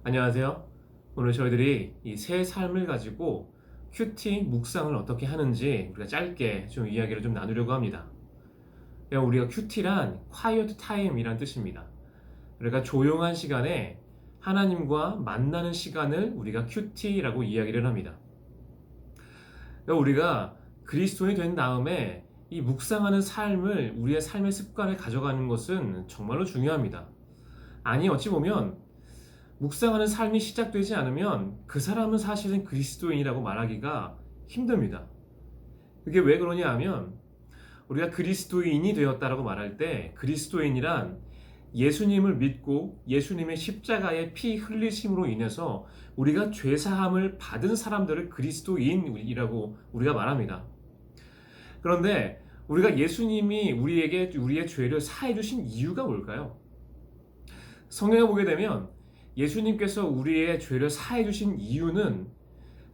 안녕하세요. 오늘 저희들이 이 새 삶을 가지고 큐티 묵상을 어떻게 하는지 우리가 짧게 좀 이야기를 좀 나누려고 합니다. 우리가 큐티란 quiet time이란 뜻입니다. 그러니까 조용한 시간에 하나님과 만나는 시간을 우리가 큐티라고 이야기를 합니다. 우리가 그리스도인이 된 다음에 이 묵상하는 삶을 우리의 삶의 습관을 가져가는 것은 정말로 중요합니다. 아니 어찌 보면 묵상하는 삶이 시작되지 않으면 그 사람은 사실은 그리스도인이라고 말하기가 힘듭니다. 그게 왜 그러냐 하면 우리가 그리스도인이 되었다라고 말할 때 그리스도인이란 예수님을 믿고 예수님의 십자가의 피 흘리심으로 인해서 우리가 죄사함을 받은 사람들을 그리스도인이라고 우리가 말합니다. 그런데 우리가 예수님이 우리에게 우리의 죄를 사해 주신 이유가 뭘까요? 성경에 보게 되면 예수님께서 우리의 죄를 사해 주신 이유는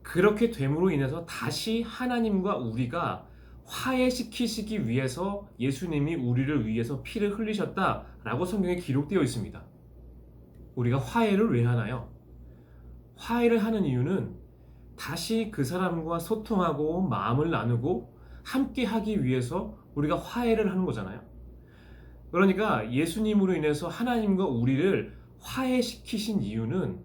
그렇게 됨으로 인해서 다시 하나님과 우리가 화해시키시기 위해서 예수님이 우리를 위해서 피를 흘리셨다라고 성경에 기록되어 있습니다. 우리가 화해를 왜 하나요? 화해를 하는 이유는 다시 그 사람과 소통하고 마음을 나누고 함께 하기 위해서 우리가 화해를 하는 거잖아요. 그러니까 예수님으로 인해서 하나님과 우리를 화해시키신 이유는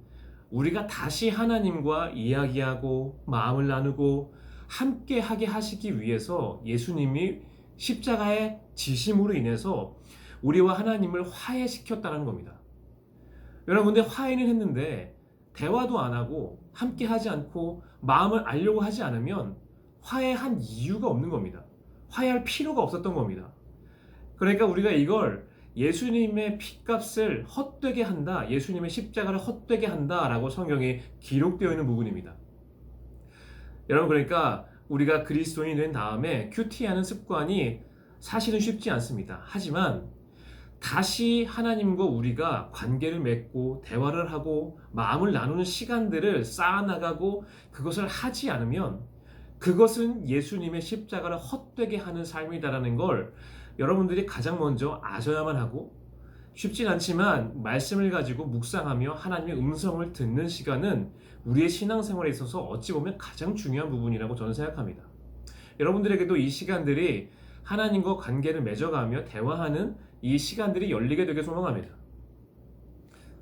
우리가 다시 하나님과 이야기하고 마음을 나누고 함께 하게 하시기 위해서 예수님이 십자가의 지심으로 인해서 우리와 하나님을 화해시켰다는 겁니다. 여러분, 근데 화해는 했는데 대화도 안 하고 함께 하지 않고 마음을 알려고 하지 않으면 화해한 이유가 없는 겁니다. 화해할 필요가 없었던 겁니다. 그러니까 우리가 이걸 예수님의 핏값을 헛되게 한다, 예수님의 십자가를 헛되게 한다라고 성경에 기록되어 있는 부분입니다. 여러분, 그러니까 우리가 그리스도인이 된 다음에 큐티하는 습관이 사실은 쉽지 않습니다. 하지만 다시 하나님과 우리가 관계를 맺고 대화를 하고 마음을 나누는 시간들을 쌓아나가고 그것을 하지 않으면 그것은 예수님의 십자가를 헛되게 하는 삶이다라는 걸 여러분들이 가장 먼저 아셔야만 하고, 쉽진 않지만 말씀을 가지고 묵상하며 하나님의 음성을 듣는 시간은 우리의 신앙생활에 있어서 어찌 보면 가장 중요한 부분이라고 저는 생각합니다. 여러분들에게도 이 시간들이 하나님과 관계를 맺어가며 대화하는 이 시간들이 열리게 되길 소망합니다.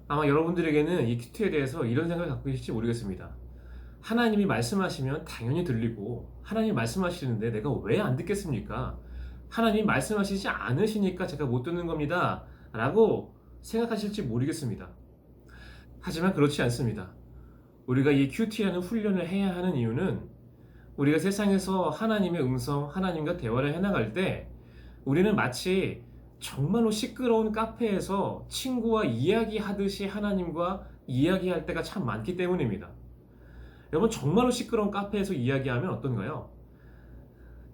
아마 여러분들에게는 이 큐티에 대해서 이런 생각을 갖고 계실지 모르겠습니다. 하나님이 말씀하시면 당연히 들리고 하나님이 말씀하시는데 내가 왜 안 듣겠습니까? 하나님이 말씀하시지 않으시니까 제가 못 듣는 겁니다 라고 생각하실지 모르겠습니다. 하지만 그렇지 않습니다. 우리가 이 큐티라는 훈련을 해야 하는 이유는 우리가 세상에서 하나님의 음성, 하나님과 대화를 해나갈 때 우리는 마치 정말로 시끄러운 카페에서 친구와 이야기하듯이 하나님과 이야기할 때가 참 많기 때문입니다. 여러분, 정말로 시끄러운 카페에서 이야기하면 어떤가요?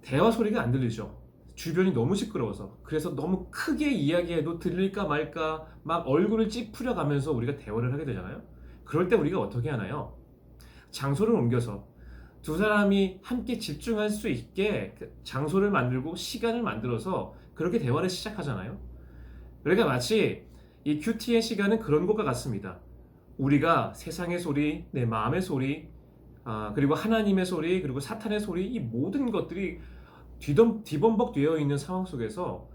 대화 소리가 안 들리죠. 주변이 너무 시끄러워서. 그래서 너무 크게 이야기해도 들릴까 말까 막 얼굴을 찌푸려 가면서 우리가 대화를 하게 되잖아요. 그럴 때 우리가 어떻게 하나요? 장소를 옮겨서 두 사람이 함께 집중할 수 있게 장소를 만들고 시간을 만들어서 그렇게 대화를 시작하잖아요. 그러니까 마치 이 큐티의 시간은 그런 것과 같습니다. 우리가 세상의 소리, 내 마음의 소리, 그리고 하나님의 소리, 그리고 사탄의 소리, 이 모든 것들이 뒤범벅 되어 있는 상황 속에서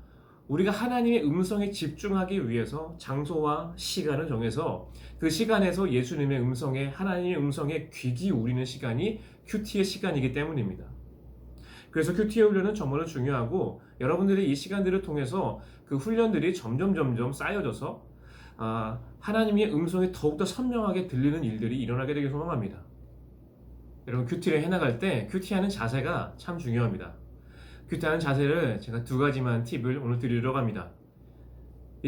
우리가 하나님의 음성에 집중하기 위해서 장소와 시간을 정해서 그 시간에서 예수님의 음성에, 하나님의 음성에 귀 기울이는 시간이 큐티의 시간이기 때문입니다. 그래서 큐티의 훈련은 정말로 중요하고, 여러분들이 이 시간들을 통해서 그 훈련들이 점점 쌓여져서 하나님의 음성이 더욱더 선명하게 들리는 일들이 일어나게 되길 소망합니다. 여러분, 큐티를 해나갈 때 큐티하는 자세가 참 중요합니다. 큐티하는 자세를 제가 두 가지만 팁을 오늘 드리려고 합니다.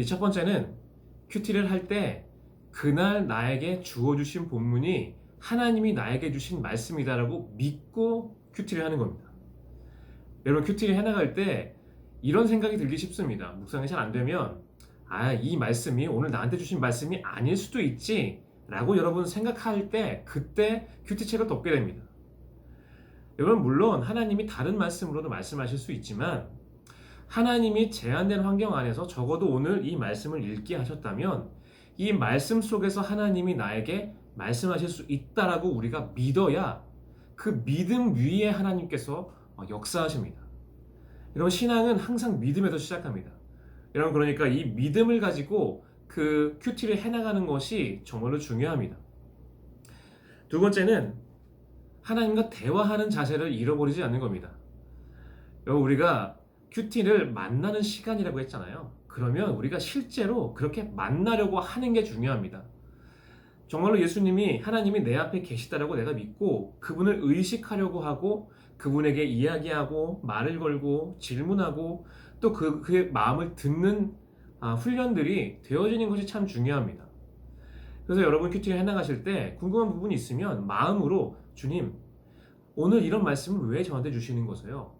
첫 번째는 큐티를 할 때 그날 나에게 주어주신 본문이 하나님이 나에게 주신 말씀이다라고 믿고 큐티를 하는 겁니다. 여러분, 큐티를 해나갈 때 이런 생각이 들기 쉽습니다. 묵상이 잘 안 되면 이 말씀이 오늘 나한테 주신 말씀이 아닐 수도 있지 라고 여러분 생각할 때 그때 큐티책을 덮게 됩니다. 여러분, 물론 하나님이 다른 말씀으로도 말씀하실 수 있지만 하나님이 제한된 환경 안에서 적어도 오늘 이 말씀을 읽게 하셨다면 이 말씀 속에서 하나님이 나에게 말씀하실 수 있다라고 우리가 믿어야 그 믿음 위에 하나님께서 역사하십니다. 여러분, 신앙은 항상 믿음에서 시작합니다. 여러분, 그러니까 이 믿음을 가지고 그 큐티를 해나가는 것이 정말로 중요합니다. 두 번째는 하나님과 대화하는 자세를 잃어버리지 않는 겁니다. 여러분, 우리가 큐티를 만나는 시간이라고 했잖아요. 그러면 우리가 실제로 그렇게 만나려고 하는 게 중요합니다. 정말로 예수님이 하나님이 내 앞에 계시다라고 내가 믿고 그분을 의식하려고 하고 그분에게 이야기하고 말을 걸고 질문하고 또 그의 마음을 듣는 훈련들이 되어지는 것이 참 중요합니다. 그래서 여러분 큐티를 해나가실 때 궁금한 부분이 있으면 마음으로 주님, 오늘 이런 말씀을 왜 저한테 주시는 거세요?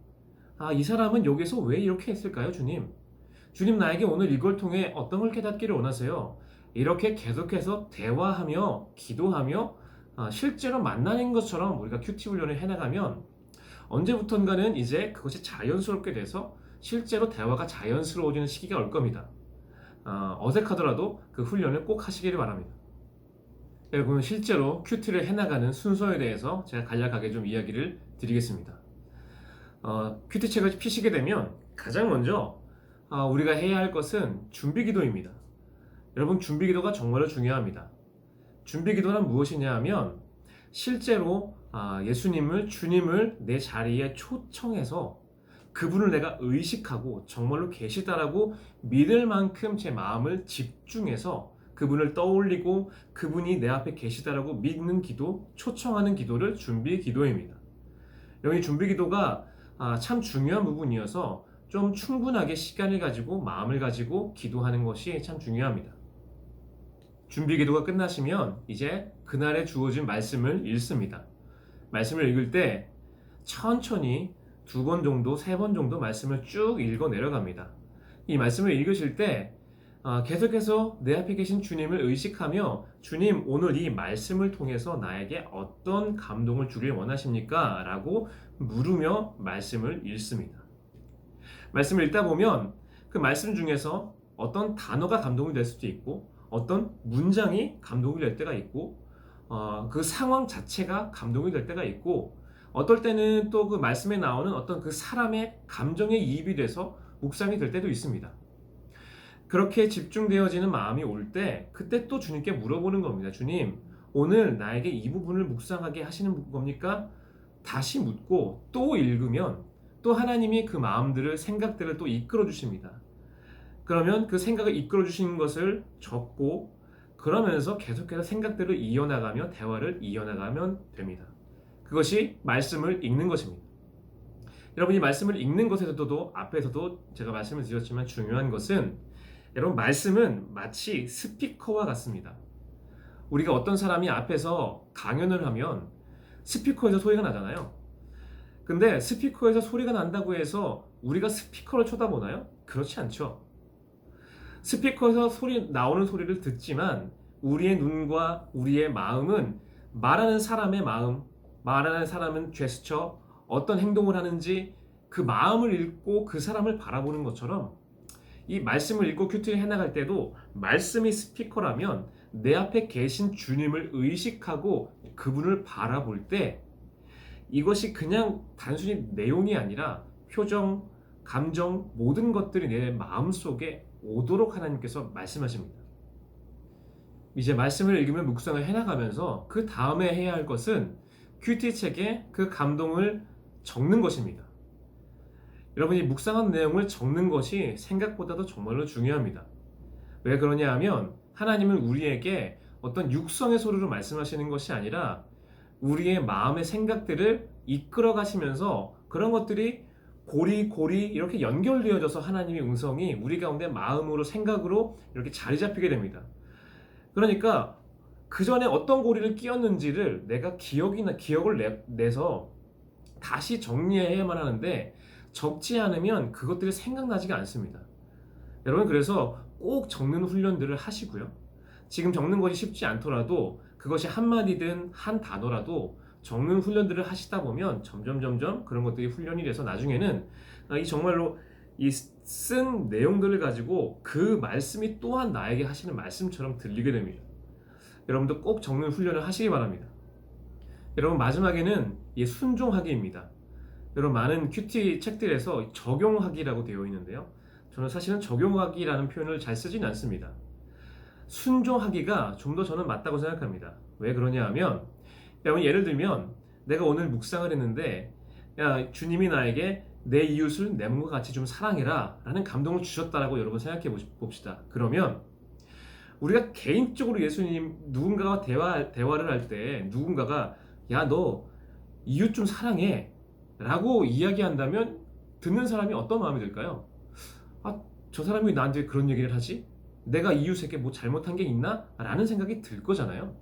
이 사람은 여기서 왜 이렇게 했을까요, 주님? 주님, 나에게 오늘 이걸 통해 어떤 걸 깨닫기를 원하세요? 이렇게 계속해서 대화하며 기도하며 실제로 만나는 것처럼 우리가 큐티 훈련을 해나가면 언제부턴가는 이제 그것이 자연스럽게 돼서 실제로 대화가 자연스러워지는 시기가 올 겁니다. 어색하더라도 그 훈련을 꼭 하시기를 바랍니다. 여러분, 실제로 큐티를 해나가는 순서에 대해서 제가 간략하게 좀 이야기를 드리겠습니다. 큐티 책을 피시게 되면 가장 먼저 우리가 해야 할 것은 준비 기도입니다. 여러분, 준비 기도가 정말로 중요합니다. 준비 기도는 무엇이냐 하면 실제로 예수님을, 주님을 내 자리에 초청해서 그분을 내가 의식하고 정말로 계시다라고 믿을 만큼 제 마음을 집중해서 그분을 떠올리고 그분이 내 앞에 계시다라고 믿는 기도, 초청하는 기도를 준비 기도입니다. 여기 준비 기도가 참 중요한 부분이어서 좀 충분하게 시간을 가지고 마음을 가지고 기도하는 것이 참 중요합니다. 준비 기도가 끝나시면 이제 그날에 주어진 말씀을 읽습니다. 말씀을 읽을 때 천천히 2번 정도, 3번 정도 말씀을 쭉 읽어 내려갑니다. 이 말씀을 읽으실 때 계속해서 내 앞에 계신 주님을 의식하며 주님, 오늘 이 말씀을 통해서 나에게 어떤 감동을 주길 원하십니까? 라고 물으며 말씀을 읽습니다. 말씀을 읽다 보면 그 말씀 중에서 어떤 단어가 감동이 될 수도 있고 어떤 문장이 감동이 될 때가 있고 그 상황 자체가 감동이 될 때가 있고 어떨 때는 또 그 말씀에 나오는 어떤 그 사람의 감정에 이입이 돼서 묵상이 될 때도 있습니다. 그렇게 집중되어지는 마음이 올 때 그때 또 주님께 물어보는 겁니다. 주님, 오늘 나에게 이 부분을 묵상하게 하시는 겁니까? 다시 묻고 또 읽으면 또 하나님이 그 마음들을, 생각들을 또 이끌어 주십니다. 그러면 그 생각을 이끌어 주시는 것을 적고 그러면서 계속해서 생각들을 이어나가며 대화를 이어나가면 됩니다. 그것이 말씀을 읽는 것입니다. 여러분이 말씀을 읽는 것에서도 앞에서도 제가 말씀을 드렸지만 중요한 것은 여러분, 말씀은 마치 스피커와 같습니다. 우리가 어떤 사람이 앞에서 강연을 하면 스피커에서 소리가 나잖아요. 근데 스피커에서 소리가 난다고 해서 우리가 스피커를 쳐다보나요? 그렇지 않죠. 스피커에서 나오는 소리를 듣지만 우리의 눈과 우리의 마음은 말하는 사람의 마음, 말하는 사람은 제스처, 어떤 행동을 하는지 그 마음을 읽고 그 사람을 바라보는 것처럼 이 말씀을 읽고 큐티를 해나갈 때도 말씀이 스피커라면 내 앞에 계신 주님을 의식하고 그분을 바라볼 때 이것이 그냥 단순히 내용이 아니라 표정, 감정, 모든 것들이 내 마음속에 오도록 하나님께서 말씀하십니다. 이제 말씀을 읽으면 묵상을 해나가면서 그 다음에 해야 할 것은 큐티 책에 그 감동을 적는 것입니다. 여러분이 묵상한 내용을 적는 것이 생각보다도 정말로 중요합니다. 왜 그러냐 하면 하나님은 우리에게 어떤 육성의 소리로 말씀하시는 것이 아니라 우리의 마음의 생각들을 이끌어 가시면서 그런 것들이 고리고리 이렇게 연결되어져서 하나님의 음성이 우리 가운데 마음으로, 생각으로 이렇게 자리 잡히게 됩니다. 그러니까 그 전에 어떤 고리를 끼웠는지를 내가 기억을 내서 다시 정리해야만 하는데 적지 않으면 그것들이 생각나지가 않습니다. 여러분, 그래서 꼭 적는 훈련들을 하시고요. 지금 적는 것이 쉽지 않더라도 그것이 한마디든 한 단어라도 적는 훈련들을 하시다 보면 점점 그런 것들이 훈련이 돼서 나중에는 이 정말로 이 쓴 내용들을 가지고 그 말씀이 또한 나에게 하시는 말씀처럼 들리게 됩니다. 여러분도 꼭 적는 훈련을 하시기 바랍니다. 여러분, 마지막에는 이 순종하기입니다. 여러분, 많은 큐티 책들에서 적용하기라고 되어 있는데요. 저는 사실은 적용하기라는 표현을 잘 쓰진 않습니다. 순종하기가 좀 더 저는 맞다고 생각합니다. 왜 그러냐 하면, 여러분, 예를 들면 내가 오늘 묵상을 했는데, 야, 주님이 나에게 내 이웃을 내 몸과 같이 좀 사랑해라 라는 감동을 주셨다라고 여러분 생각해 봅시다. 그러면 우리가 개인적으로 예수님 누군가와 대화를 할 때 누군가가 야, 너 이웃 좀 사랑해 라고 이야기한다면 듣는 사람이 어떤 마음이 들까요? 아, 저 사람이 나한테 그런 얘기를 하지? 내가 이웃에게 뭐 잘못한 게 있나? 라는 생각이 들 거잖아요.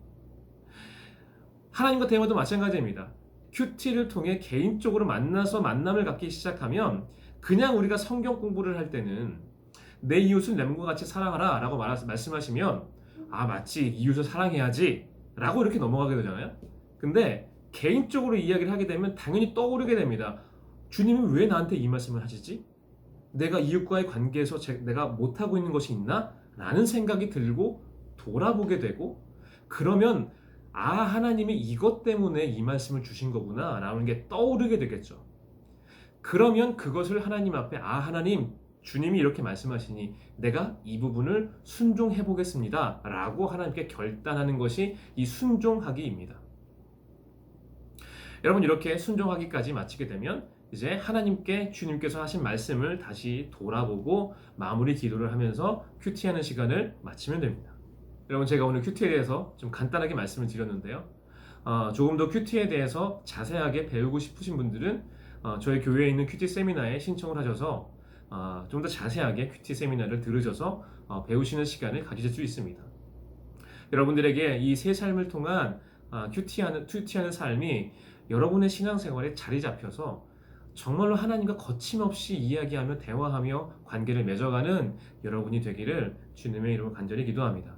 하나님과 대화도 마찬가지입니다. 큐티를 통해 개인적으로 만나서 만남을 갖기 시작하면 그냥 우리가 성경 공부를 할 때는 내 이웃을 내 몸과 같이 사랑하라 라고 말씀하시면 아, 맞지, 이웃을 사랑해야지 라고 이렇게 넘어가게 되잖아요. 근데 개인적으로 이야기를 하게 되면 당연히 떠오르게 됩니다. 주님이 왜 나한테 이 말씀을 하시지? 내가 이웃과의 관계에서 내가 못하고 있는 것이 있나? 라는 생각이 들고 돌아보게 되고, 그러면 아, 하나님이 이것 때문에 이 말씀을 주신 거구나 라는 게 떠오르게 되겠죠. 그러면 그것을 하나님 앞에 아, 하나님, 주님이 이렇게 말씀하시니 내가 이 부분을 순종해 보겠습니다 라고 하나님께 결단하는 것이 이 순종하기입니다. 여러분, 이렇게 순종하기까지 마치게 되면 이제 하나님께 주님께서 하신 말씀을 다시 돌아보고 마무리 기도를 하면서 큐티하는 시간을 마치면 됩니다. 여러분, 제가 오늘 큐티에 대해서 좀 간단하게 말씀을 드렸는데요. 조금 더 큐티에 대해서 자세하게 배우고 싶으신 분들은 저희 교회에 있는 큐티 세미나에 신청을 하셔서 좀 더 자세하게 큐티 세미나를 들으셔서 배우시는 시간을 가지실 수 있습니다. 여러분들에게 이 새 삶을 통한 큐티하는 삶이 여러분의 신앙생활에 자리 잡혀서 정말로 하나님과 거침없이 이야기하며 대화하며 관계를 맺어가는 여러분이 되기를 주님의 이름으로 간절히 기도합니다.